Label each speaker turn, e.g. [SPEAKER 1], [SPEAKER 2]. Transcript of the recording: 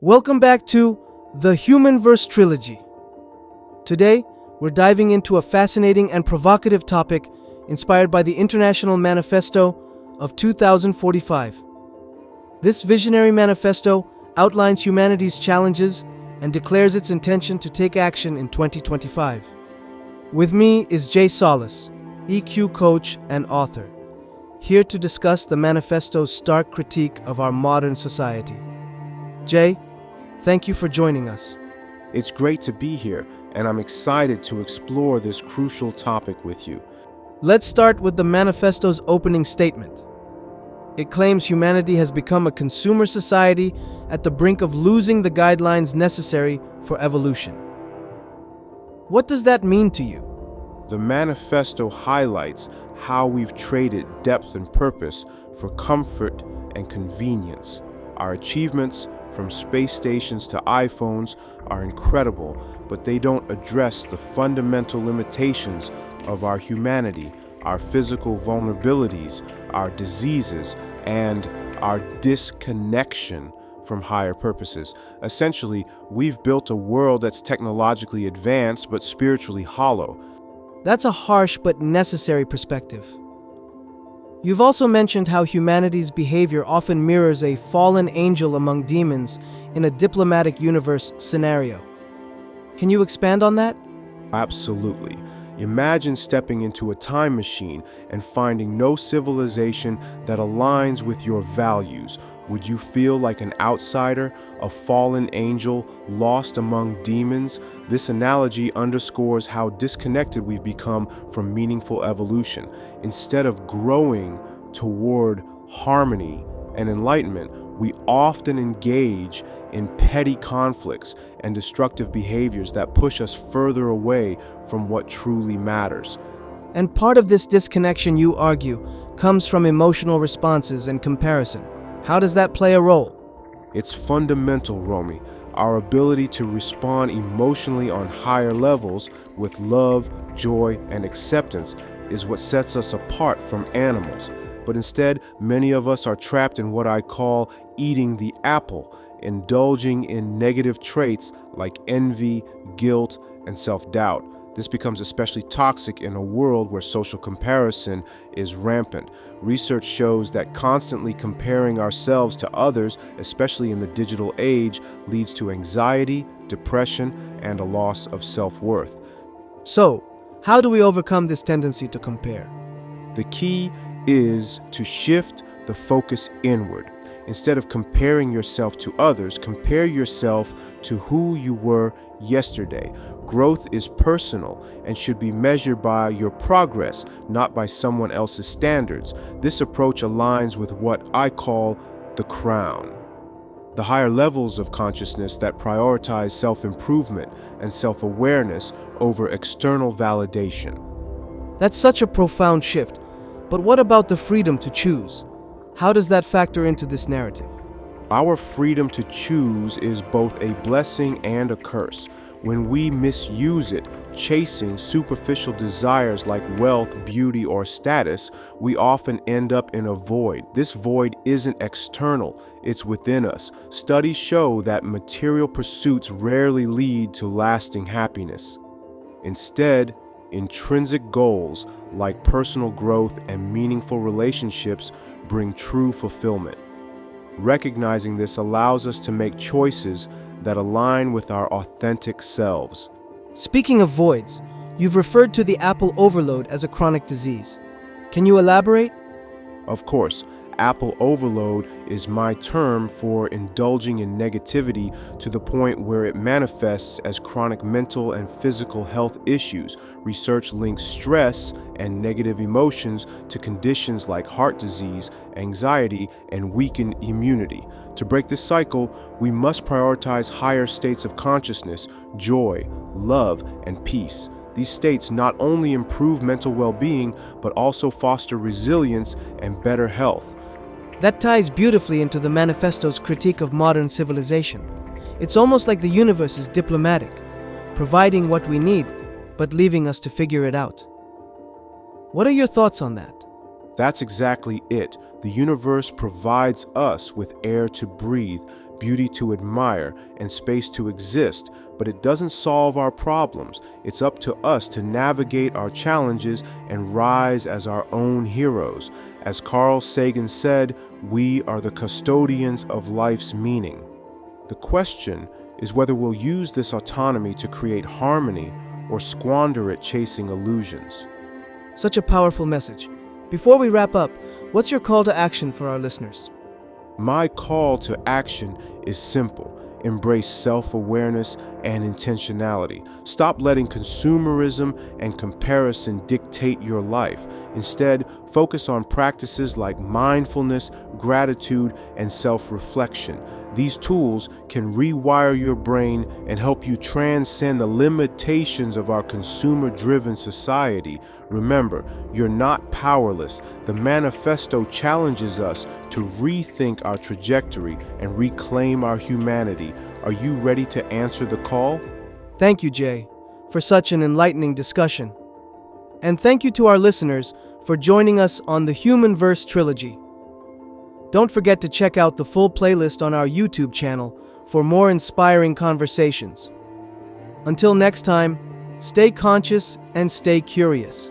[SPEAKER 1] Welcome back to the HumanVerse Trilogy. Today, we're diving into a fascinating and provocative topic inspired by the International Manifesto of 2045. This visionary manifesto outlines humanity's challenges and declares its intention to take action in 2025. With me is Solace, EQ coach and author, here to discuss the manifesto's stark critique of our modern society. Jay, thank you for joining us.
[SPEAKER 2] It's great to be here, and I'm excited to explore this crucial topic with you.
[SPEAKER 1] Let's start with the manifesto's opening statement. It claims humanity has become a consumer society at the brink of losing the guidelines necessary for evolution. What does that mean to you?
[SPEAKER 2] The manifesto highlights how we've traded depth and purpose for comfort and convenience. Our achievements, from space stations to iPhones, are incredible, but they don't address the fundamental limitations of our humanity, our physical vulnerabilities, our diseases, and our disconnection from higher purposes. Essentially, we've built a world that's technologically advanced but spiritually hollow.
[SPEAKER 1] That's a harsh but necessary perspective. You've also mentioned how humanity's behavior often mirrors a fallen angel among demons in a diplomatic universe scenario. Can you expand on that?
[SPEAKER 2] Absolutely. Imagine stepping into a time machine and finding no civilization that aligns with your values. Would you feel like an outsider, a fallen angel, lost among demons? This analogy underscores how disconnected we've become from meaningful evolution. Instead of growing toward harmony and enlightenment, we often engage in petty conflicts and destructive behaviors that push us further away from what truly matters.
[SPEAKER 1] And part of this disconnection, you argue, comes from emotional responses and comparison. How does that play a role?
[SPEAKER 2] It's fundamental, Romy. Our ability to respond emotionally on higher levels with love, joy, and acceptance is what sets us apart from animals. But instead, many of us are trapped in what I call eating the apple, indulging in negative traits like envy, guilt, and self-doubt. This becomes especially toxic in a world where social comparison is rampant. Research shows that constantly comparing ourselves to others, especially in the digital age, leads to anxiety, depression, and a loss of self-worth.
[SPEAKER 1] So, how do we overcome this tendency to compare?
[SPEAKER 2] The key is to shift the focus inward. Instead of comparing yourself to others, compare yourself to who you were yesterday. Growth is personal and should be measured by your progress, not by someone else's standards. This approach aligns with what I call the crown, the higher levels of consciousness that prioritize self-improvement and self-awareness over external validation.
[SPEAKER 1] That's such a profound shift. But what about the freedom to choose? How does that factor into this narrative?
[SPEAKER 2] Our freedom to choose is both a blessing and a curse. When we misuse it, chasing superficial desires like wealth, beauty, or status, we often end up in a void. This void isn't external, it's within us. Studies show that material pursuits rarely lead to lasting happiness. Instead, intrinsic goals like personal growth and meaningful relationships bring true fulfillment. Recognizing this allows us to make choices that align with our authentic selves.
[SPEAKER 1] Speaking of voids, you've referred to the apple overload as a chronic disease. Can you elaborate?
[SPEAKER 2] Of course, apple overload is my term for indulging in negativity to the point where it manifests as chronic mental and physical health issues. Research links stress and negative emotions to conditions like heart disease, anxiety, and weakened immunity. To break this cycle, we must prioritize higher states of consciousness, joy, love, and peace. These states not only improve mental well-being, but also foster resilience and better health.
[SPEAKER 1] That ties beautifully into the manifesto's critique of modern civilization. It's almost like the universe is diplomatic, providing what we need, but leaving us to figure it out. What are your thoughts on that?
[SPEAKER 2] That's exactly it. The universe provides us with air to breathe, beauty to admire, and space to exist, but it doesn't solve our problems. It's up to us to navigate our challenges and rise as our own heroes. As Carl Sagan said, we are the custodians of life's meaning. The question is whether we'll use this autonomy to create harmony or squander it chasing illusions.
[SPEAKER 1] Such a powerful message. Before we wrap up, what's your call to action for our listeners?
[SPEAKER 2] My call to action is simple. Embrace self-awareness and intentionality. Stop letting consumerism and comparison dictate your life. Instead, focus on practices like mindfulness, gratitude, and self-reflection. These tools can rewire your brain and help you transcend the limitations of our consumer-driven society. Remember, you're not powerless. The manifesto challenges us to rethink our trajectory and reclaim our humanity. Are you ready to answer the call?
[SPEAKER 1] Thank you, Jay, for such an enlightening discussion. And thank you to our listeners for joining us on the HumanVerse Trilogy. Don't forget to check out the full playlist on our YouTube channel for more inspiring conversations. Until next time, stay conscious and stay curious.